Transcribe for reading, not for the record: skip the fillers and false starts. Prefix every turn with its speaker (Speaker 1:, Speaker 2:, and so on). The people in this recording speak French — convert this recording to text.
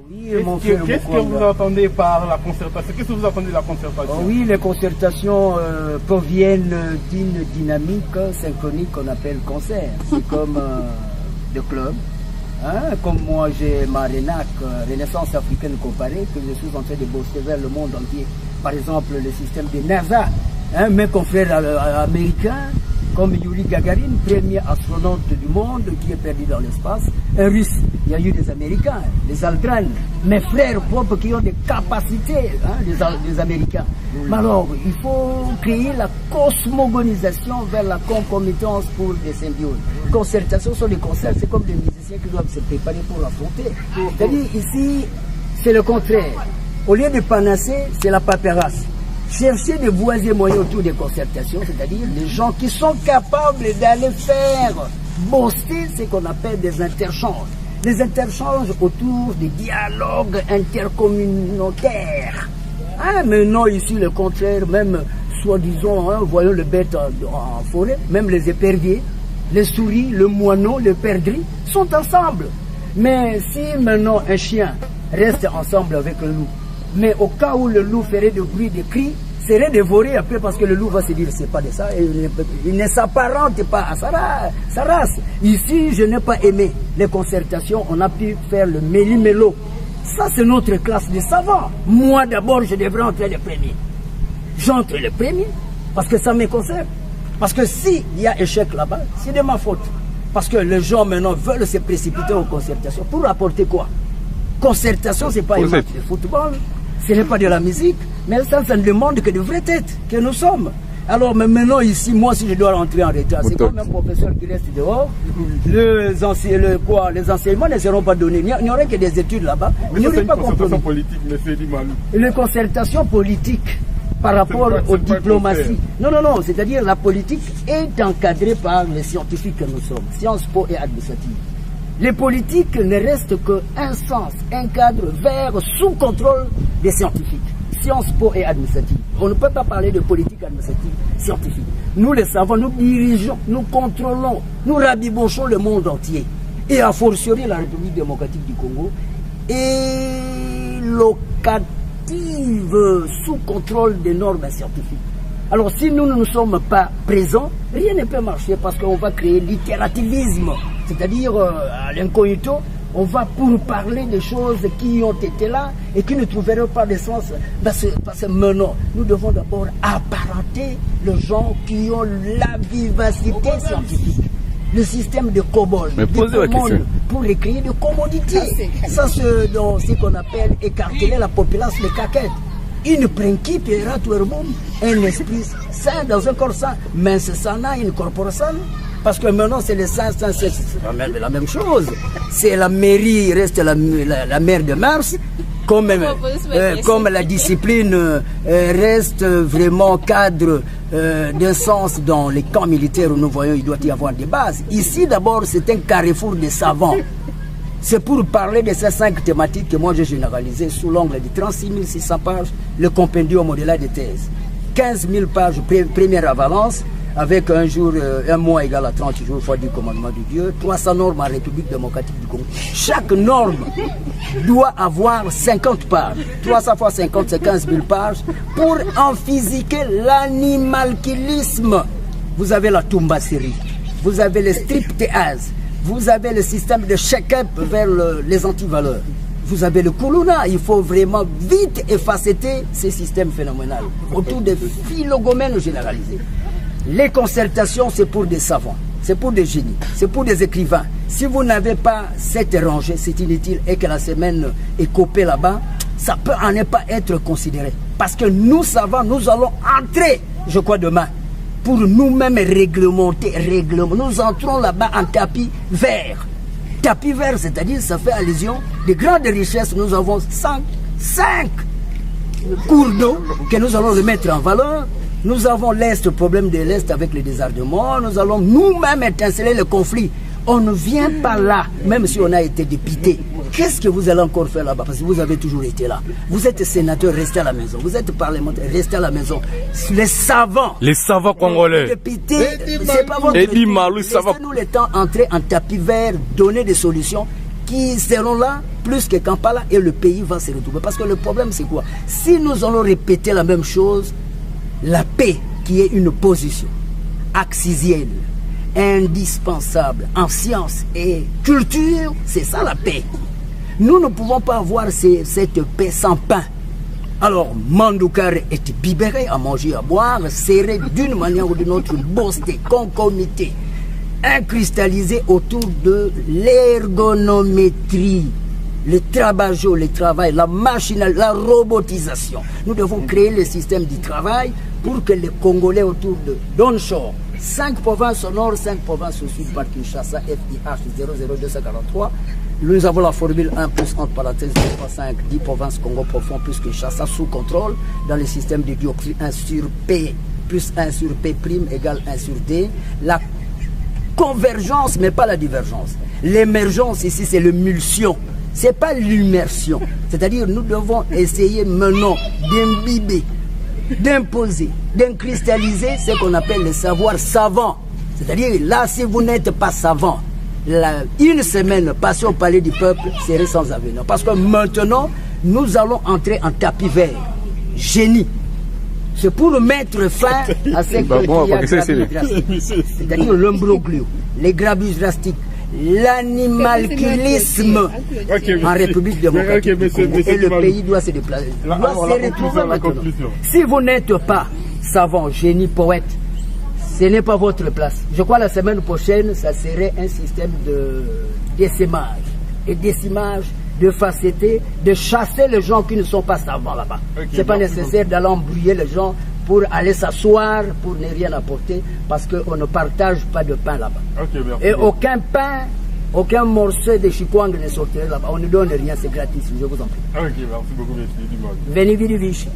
Speaker 1: Oui,
Speaker 2: qu'est-ce que vous entendez par la concertation? Qu'est-ce que vous entendez de la concertation?
Speaker 1: Oui, les concertations proviennent d'une dynamique synchronique qu'on appelle concert. C'est comme le club. Hein, comme moi j'ai ma RENAC, Renaissance africaine comparée, que je suis en train de bosser vers le monde entier. Par exemple, le système de NASA. Hein, mes confrères américains, comme Yuri Gagarin, premier astronaute du monde qui est perdu dans l'espace. Un russe, il y a eu des Américains, les Aldrin, mes frères propres qui ont des capacités, hein, les Américains. Mais alors, il faut créer la cosmogonisation vers la concomitance pour des symbioses. Concertation sur les concerts, c'est comme des musiciens qui doivent se préparer pour l'affronter. C'est-à-dire, ici, c'est le contraire. Au lieu de panacée, c'est la paperasse. Chercher des voies et moyens autour des concertations, c'est-à-dire des gens qui sont capables d'aller faire booster ce qu'on appelle des interchanges. Des interchanges autour des dialogues intercommunautaires. Hein, mais non, ici, le contraire, même, soi-disant, hein, voyons le bête en forêt, même les éperviers, les souris, le moineau, le perdrix, sont ensemble. Mais si maintenant un chien reste ensemble avec le loup, mais au cas où le loup ferait de bruit, de cris, serait dévoré après parce que le loup va se dire c'est pas de ça, il ne s'apparente pas à sa race. Ici, je n'ai pas aimé les concertations, on a pu faire le méli-mélo. Ça, c'est notre classe de savants. Moi, d'abord, je devrais entrer le premier. J'entre le premier parce que ça me concerne. Parce que s'il y a échec là-bas, c'est de ma faute. Parce que les gens maintenant veulent se précipiter aux concertations. Pour apporter quoi? Concertation, c'est pas un match de football. Ce n'est pas de la musique, mais ça ne demande que de vraies têtes que nous sommes. Alors, mais maintenant, ici, moi, si je dois rentrer en retard, c'est comme un professeur qui reste dehors. Les enseignements ne seront pas donnés. Il n'y aurait que des études là-bas.
Speaker 2: Mais c'est une concertation politique, mais c'est du mal.
Speaker 1: Les concertations politiques par rapport aux diplomaties. Non, c'est-à-dire la politique est encadrée par les scientifiques que nous sommes, Sciences Po et administratives. Les politiques ne restent qu'un sens, un cadre vers sous contrôle des scientifiques, Sciences Po et administratives. On ne peut pas parler de politique administrative scientifique. Nous le savons, nous dirigeons, nous contrôlons, nous rabibochons le monde entier. Et a fortiori la République démocratique du Congo est locative sous contrôle des normes scientifiques. Alors si nous ne sommes pas présents, rien ne peut marcher parce qu'on va créer l'itération. C'est-à-dire, à l'incognito, on va pour parler des choses qui ont été là et qui ne trouveront pas de sens. Parce que maintenant, nous devons d'abord apparenter les gens qui ont la vivacité scientifique. Le système de COBOL, pour créer des commodités. Ça, c'est ce qu'on appelle écarteler la population de caquettes. Une principera tout le monde, un esprit sain dans un corps sain, mais c'est sana, une corps sain. Parce que maintenant, c'est le sain, c'est la même chose. C'est la mairie, reste la mère de Mars, comme la discipline reste vraiment cadre d'un sens dans les camps militaires où nous voyons il doit y avoir des bases. Ici, d'abord, c'est un carrefour de savants. C'est pour parler de ces 5 thématiques que moi j'ai généralisées sous l'angle de 36 600 pages, le compendium au-delà des thèses. 15 000 pages première à Valence, avec un mois égal à 30 jours fois du commandement de Dieu, 300 normes en République démocratique du Congo. Chaque norme doit avoir 50 pages. 300 fois 50, c'est 15 000 pages pour en physiquer l'animalquilisme. Vous avez la tumbasserie, vous avez le striptease, vous avez le système de check-up vers les antivaleurs. Vous avez le Kuluna. Il faut vraiment vite effacer ces systèmes phénoménaux autour des philogomènes généralisés. Les concertations, c'est pour des savants, c'est pour des génies, c'est pour des écrivains. Si vous n'avez pas cette rangée, c'est inutile et que la semaine est copée là-bas, ça peut en ne pas être considéré. Parce que nous savants, nous allons entrer, je crois, demain, pour nous-mêmes réglementer. Nous entrons là-bas en tapis vert. Tapis vert, c'est-à-dire, ça fait allusion de grandes richesses. Nous avons 5 cours d'eau que nous allons remettre en valeur. Nous avons l'Est, le problème de l'Est avec le désarmement. Nous allons nous-mêmes étinceler le conflit. On ne vient pas là, même si on a été dépité. Qu'est-ce que vous allez encore faire là-bas? Parce que vous avez toujours été là. Vous êtes sénateur, restez à la maison. Vous êtes parlementaire, restez à la maison. Les savants
Speaker 3: congolais.
Speaker 1: C'est pas votre. Laissez-nous le temps entrer en tapis vert, donner des solutions qui seront là, plus que Kampala, et le pays va se retrouver. Parce que le problème, c'est quoi? Si nous allons répéter la même chose, la paix, qui est une position axiale, indispensable en science et culture, c'est ça la paix. Nous ne pouvons pas avoir cette paix sans pain. Alors, Mandoukar est bibéré à manger, à boire, serré d'une manière ou d'une autre, bossé, concomitée, incristallisé autour de l'ergonométrie, le trabajo, le travail, la machinalité, la robotisation. Nous devons créer le système du travail pour que les Congolais autour de Donchor, 5 provinces au nord, 5 provinces au sud, par Kinshasa, FIH 00243, nous avons la formule 1 plus entre parenthèses 2,5, 10 provinces Congo profond plus Kinshasa sous contrôle dans le système de dioxyde 1 sur P plus 1 sur P' égale 1 sur D. La convergence, mais pas la divergence. L'émergence ici, c'est l'émulsion. Ce n'est pas l'immersion. C'est-à-dire, nous devons essayer maintenant d'imbiber, d'imposer, d'incristalliser ce qu'on appelle le savoir savant. C'est-à-dire, là, si vous n'êtes pas savant, une semaine passée au palais du peuple serait sans avenir. Parce que maintenant, nous allons entrer en tapis vert. Génie. C'est pour mettre fin à ce c'est-à-dire l'imbroglio, les grabuges drastiques, l'animalculisme en République démocratique du Congo. Et le pays doit se déplacer. Doit se retrouver maintenant. Si vous n'êtes pas savant, génie, poète, ce n'est pas votre place. Je crois que la semaine prochaine, ça serait un système de décimage et décimage, de facetté, de chasser les gens qui ne sont pas savants là-bas. Ce n'est pas nécessaire d'aller embrouiller les gens pour aller s'asseoir, pour ne rien apporter, parce qu'on ne partage pas de pain là-bas. Et aucun pain, aucun morceau de chikwang ne sortirait là-bas. On ne donne rien, c'est gratis, je vous en prie.
Speaker 2: Ok, merci beaucoup, monsieur.
Speaker 1: Venez vite, Vichy.